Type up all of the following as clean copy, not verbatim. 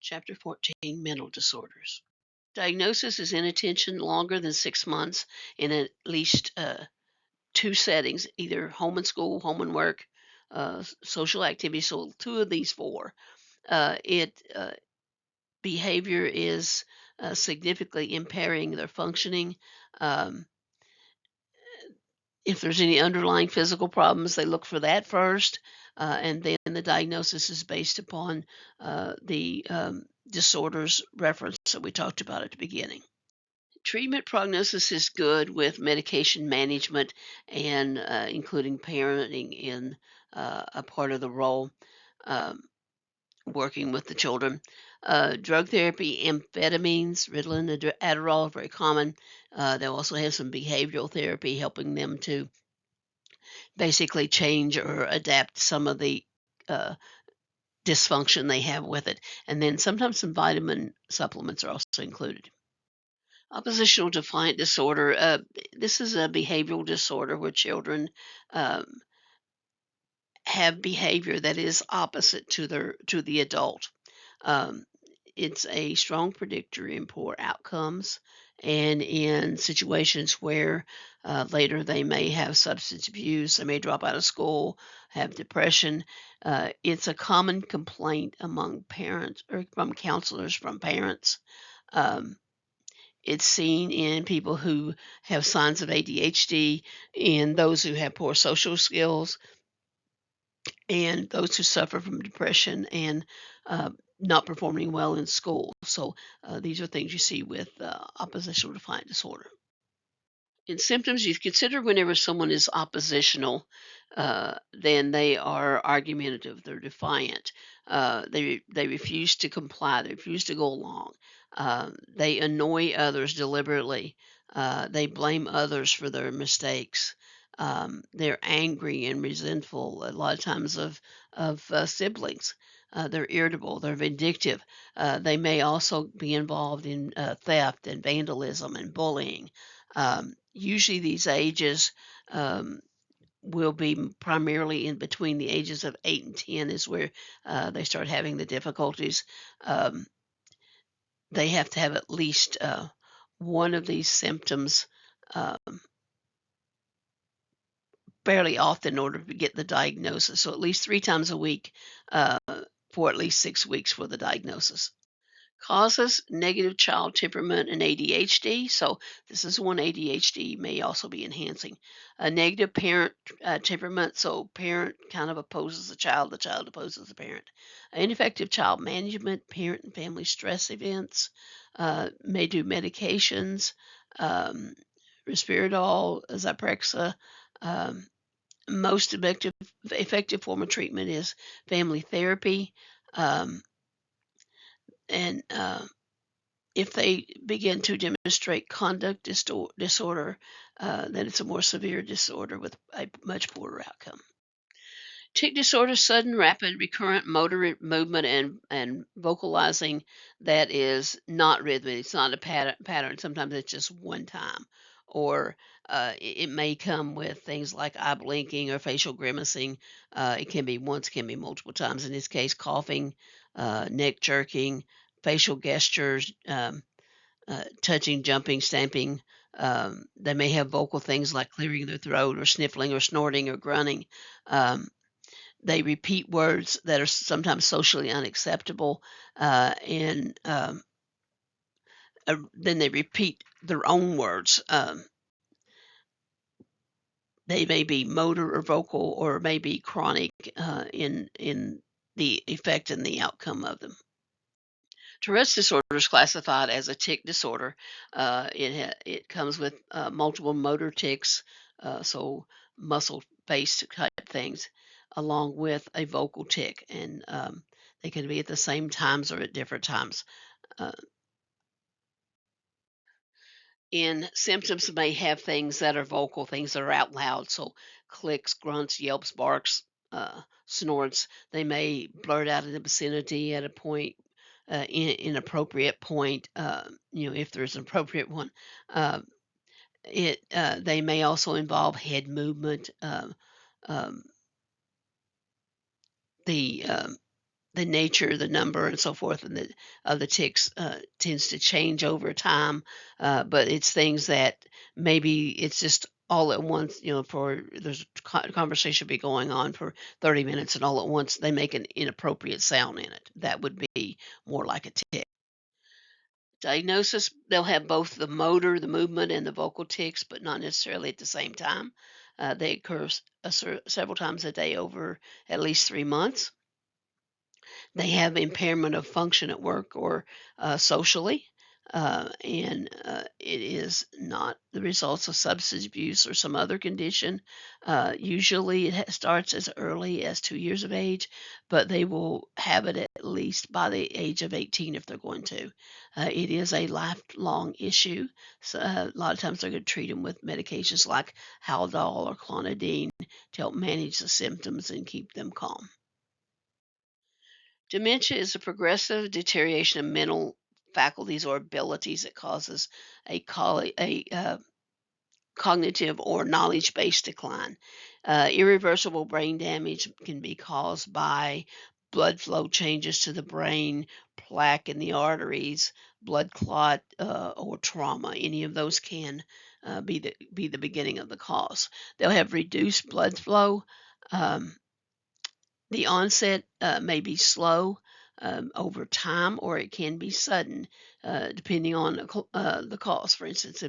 Chapter 14, Mental Disorders. Diagnosis is inattention longer than 6 months in at least two settings, either home and school, home and work, social activity. So, two of these four. It Behavior is significantly impairing their functioning. Um, if there's any underlying physical problems, they look for that first, and then the diagnosis is based upon the disorders reference that we talked about at the beginning. Treatment prognosis is good with medication management and including parenting in a part of the role, um, working with the children. Drug therapy, amphetamines, Ritalin, Adderall, very common. They also have some behavioral therapy helping them to basically change or adapt some of the uh, dysfunction they have with it. And then sometimes some vitamin supplements are also included. Oppositional defiant disorder. This is a behavioral disorder where children um, have behavior that is opposite to the adult. Um, it's a strong predictor in poor outcomes and in situations where later they may have substance abuse, they may drop out of school, have depression. It's a common complaint among parents or from counselors, from parents. Um, it's seen in people who have signs of ADHD, in those who have poor social skills, and those who suffer from depression and uh, not performing well in school. So these are things you see with oppositional defiant disorder. In symptoms, you consider whenever someone is oppositional, then they are argumentative, they're defiant, they refuse to comply, they refuse to go along, they annoy others deliberately, they blame others for their mistakes. They're angry and resentful a lot of times of siblings. They're irritable, they're vindictive. They may also be involved in theft and vandalism and bullying. Usually, these ages um, will be primarily in between the ages of 8 and 10 is where they start having the difficulties. Um, they have to have at least one of these symptoms um, fairly often in order to get the diagnosis. So, at least 3 times a week uh, for at least 6 weeks for the diagnosis. Causes negative child temperament and ADHD. So this is one ADHD may also be enhancing. A negative parent temperament. So parent kind of opposes the child opposes the parent. Ineffective child management, parent and family stress events. May do medications, um, Risperdal, Zyprexa. Um, Most effective form of treatment is family therapy. Um, and If they begin to demonstrate conduct disorder, then it's a more severe disorder with a much poorer outcome. Tic disorder, sudden, rapid, recurrent motor movement and vocalizing that is not rhythmic. It's not a pattern. Sometimes it's just one time. Or it may come with things like eye blinking or facial grimacing. It can be once, can be multiple times. In this case, coughing, neck jerking, facial gestures, touching, jumping, stamping. They may have vocal things like clearing their throat or sniffling or snorting or grunting. Um, they repeat words that are sometimes socially unacceptable, and then they repeat their own words. They may be motor or vocal, or may be chronic in the effect and the outcome of them. Tourette's disorder is classified as a tic disorder. It comes with multiple motor tics, so muscle-based type things, along with a vocal tic, and they can be at the same times or at different times. Uh, in symptoms may have things that are vocal, things that are out loud, so clicks, grunts, yelps, barks, snorts. They may blurt out in the vicinity at a point, inappropriate point, if there's an appropriate one. Uh, they may also involve head movement. Um, the the nature, the number, and so forth, and the of the ticks tends to change over time. But it's things that maybe it's just all at once. For there's conversation be going on for 30 minutes, and all at once they make an inappropriate sound in it. That would be more like a tick. Diagnosis, they'll have both the motor, the movement, and the vocal tics, but not necessarily at the same time. They occur several times a day over at least 3 months. They have impairment of function at work or socially, and it is not the results of substance abuse or some other condition. Usually, it starts as early as 2 years of age, but they will have it at least by the age of 18 if they're going to. It is a lifelong issue. So, a lot of times they're going to treat them with medications like Haldol or Clonidine to help manage the symptoms and keep them calm. Dementia is a progressive deterioration of mental faculties or abilities that causes a cognitive or knowledge-based decline. Irreversible brain damage can be caused by blood flow changes to the brain, plaque in the arteries, blood clot, or trauma. Any of those can be the beginning of the cause. They'll have reduced blood flow. Um, the onset may be slow over time, or it can be sudden, depending on the cause. For instance,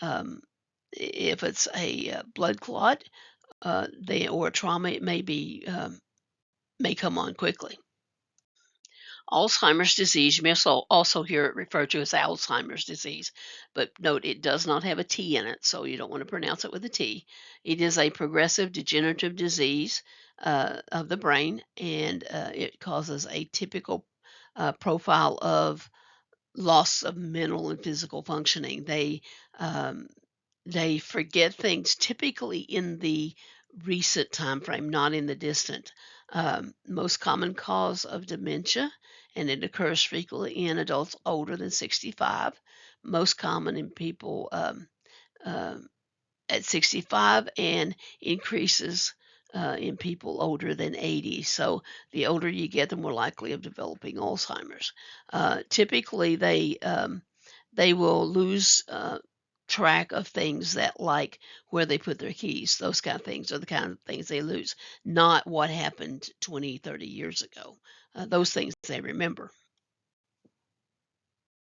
um, if it's a blood clot, or a trauma, it may come on quickly. Alzheimer's disease, you may also hear it referred to as Alzheimer's disease, but note it does not have a T in it, so you don't want to pronounce it with a T. It is a progressive degenerative disease of the brain, and it causes a typical profile of loss of mental and physical functioning. Um, they forget things typically in the recent time frame, not in the distant. Most common cause of dementia, and it occurs frequently in adults older than 65. Most common in people um, at 65, and increases in people older than 80. So the older you get, the more likely of developing Alzheimer's. Typically, they will lose track of things that, like where they put their keys, those kind of things are the kind of things they lose, not what happened 20, 30 years ago. Those things they remember.